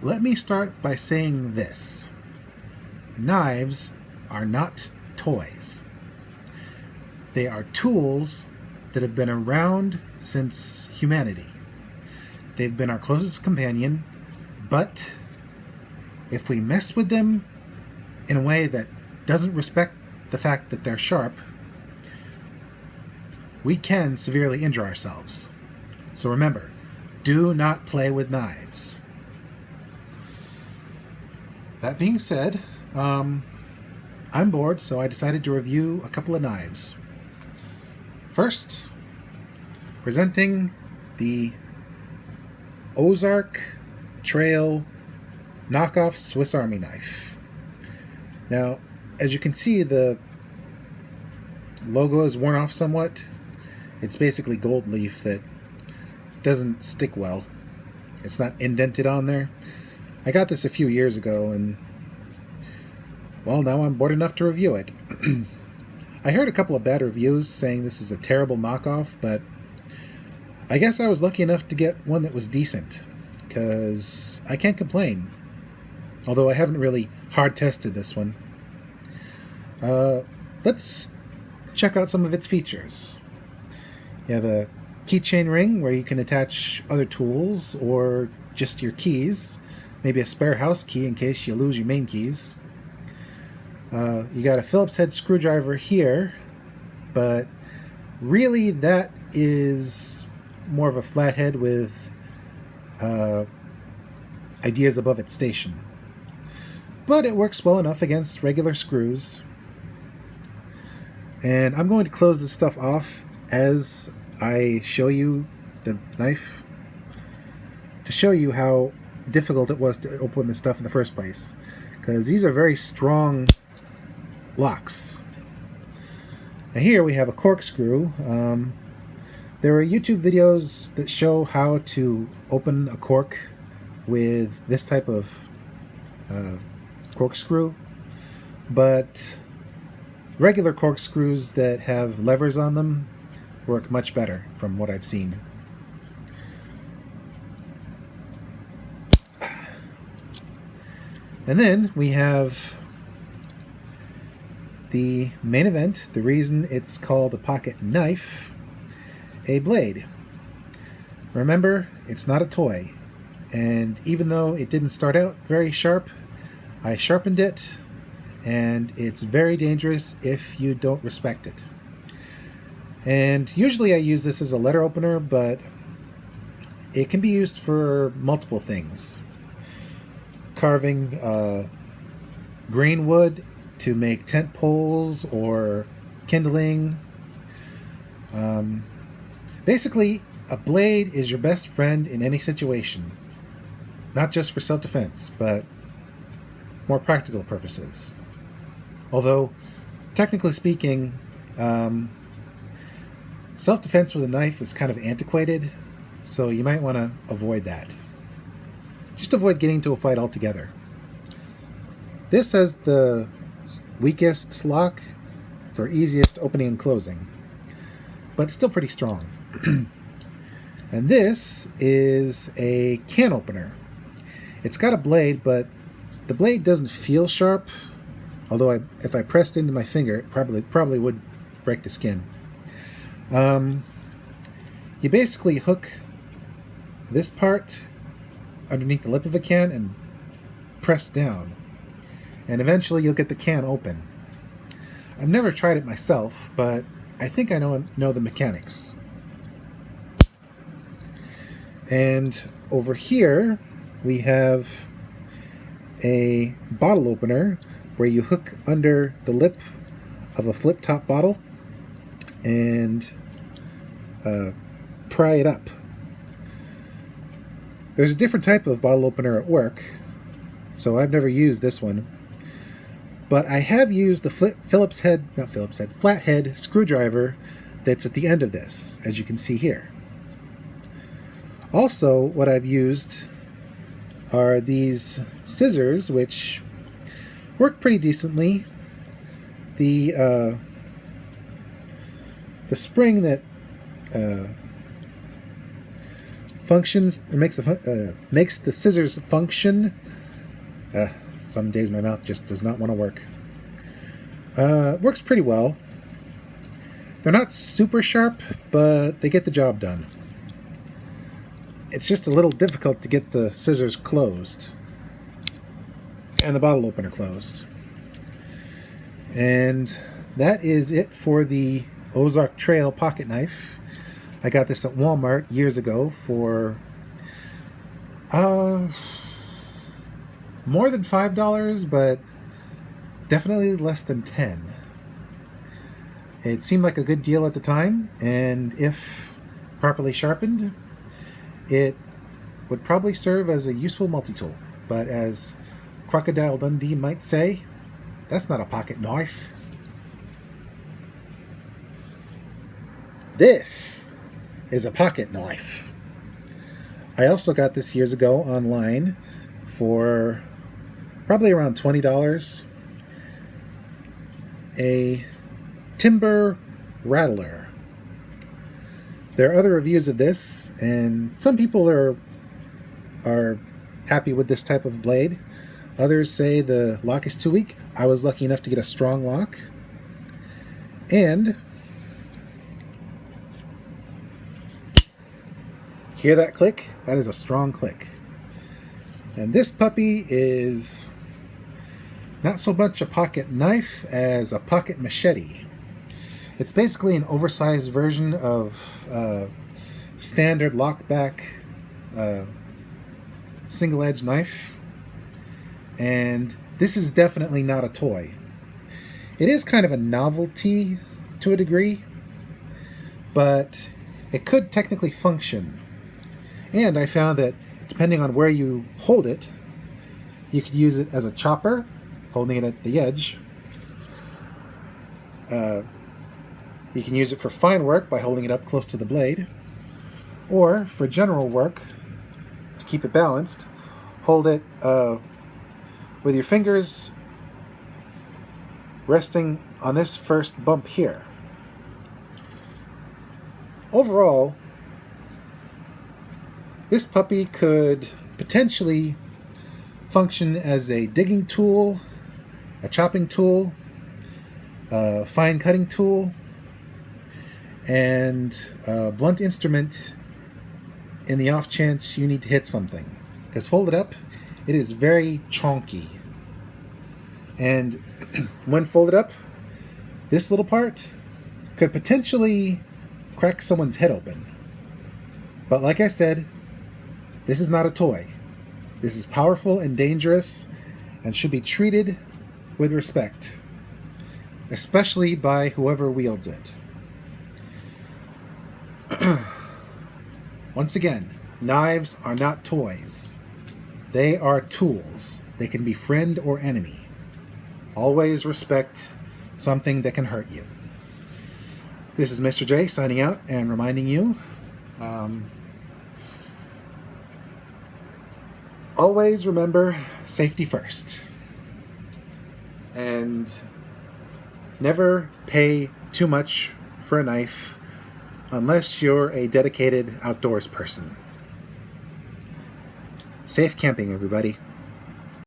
Let me start by saying this. Knives are not toys. They are tools that have been around since humanity. They've been our closest companion, but if we mess with them in a way that doesn't respect the fact that they're sharp, we can severely injure ourselves. So remember, do not play with knives. That being said, I'm bored, so I decided to review a couple of knives. First, presenting the Ozark Trail knockoff Swiss Army knife. Now, as you can see, the logo is worn off somewhat. It's basically gold leaf that doesn't stick well. It's not indented on there. I got this a few years ago, and well, now I'm bored enough to review it. I heard a couple of bad reviews saying this is a terrible knockoff, but I guess I was lucky enough to get one that was decent, because I can't complain. Although I haven't really hard tested this one. Let's check out some of its features. You have a keychain ring where you can attach other tools or just your keys. Maybe a spare house key in case you lose your main keys. You got a Phillips head screwdriver here, but really that is more of a flathead with ideas above its station. But it works well enough against regular screws. And I'm going to close this stuff off as I show you the knife to show you how difficult it was to open this stuff in the first place, because these are very strong locks. Now here we have a corkscrew. There are YouTube videos that show how to open a cork with this type of corkscrew, but regular corkscrews that have levers on them work much better from what I've seen. And then we have the main event, the reason it's called a pocket knife, a blade. Remember, it's not a toy, and even though it didn't start out very sharp, I sharpened it, and it's very dangerous if you don't respect it. And usually I use this as a letter opener, but it can be used for multiple things. Carving grain wood to make tent poles or kindling. Basically, a blade is your best friend in any situation. Not just for self-defense, but more practical purposes. Although, technically speaking, self-defense with a knife is kind of antiquated, so you might want to avoid that. Just avoid getting into a fight altogether. This has the weakest lock for easiest opening and closing, but it's still pretty strong. And this is a can opener. It's got a blade, but the blade doesn't feel sharp, although if I pressed into my finger, it probably would break the skin. You basically hook this part underneath the lip of a can and press down, and eventually you'll get the can open. I've never tried it myself, but I think I know the mechanics. And over here we have a bottle opener where you hook under the lip of a flip top bottle and pry it up. There's a different type of bottle opener at work, so I've never used this one. But I have used the flathead screwdriver that's at the end of this, as you can see here. Also, what I've used are these scissors, which work pretty decently. The spring that functions, or makes the scissors function. Some days my mouth just does not want to work. Works pretty well. They're not super sharp, but they get the job done. It's just a little difficult to get the scissors closed and the bottle opener closed. And that is it for the Ozark Trail pocket knife. I got this at Walmart years ago for more than $5, but definitely less than $10. It seemed like a good deal at the time, and if properly sharpened, it would probably serve as a useful multi-tool. But as Crocodile Dundee might say, that's not a pocket knife. This is a pocket knife. I also got this years ago online for probably around $20. A timber Rattler. There are other reviews of this, and some people are happy with this type of blade. Others say the lock is too weak. I was lucky enough to get a strong lock. And hear that click? That is a strong click. And this puppy is not so much a pocket knife as a pocket machete. It's basically an oversized version of standard lockback single-edge knife. And this is definitely not a toy. It is kind of a novelty to a degree, but it could technically function. And I found that depending on where you hold it, you could use it as a chopper, holding it at the edge. You can use it for fine work by holding it up close to the blade, or for general work, to keep it balanced, hold it with your fingers resting on this first bump here. Overall, this puppy could potentially function as a digging tool, a chopping tool, a fine cutting tool, and a blunt instrument in the off chance you need to hit something. Because folded up, it is very chonky. And when folded up, this little part could potentially crack someone's head open. But like I said, this is not a toy. This is powerful and dangerous and should be treated with respect, especially by whoever wields it. Once again, knives are not toys. They are tools. They can be friend or enemy. Always respect something that can hurt you. This is Mr. J signing out and reminding you, always remember safety first. And never pay too much for a knife unless you're a dedicated outdoors person. Safe camping, everybody.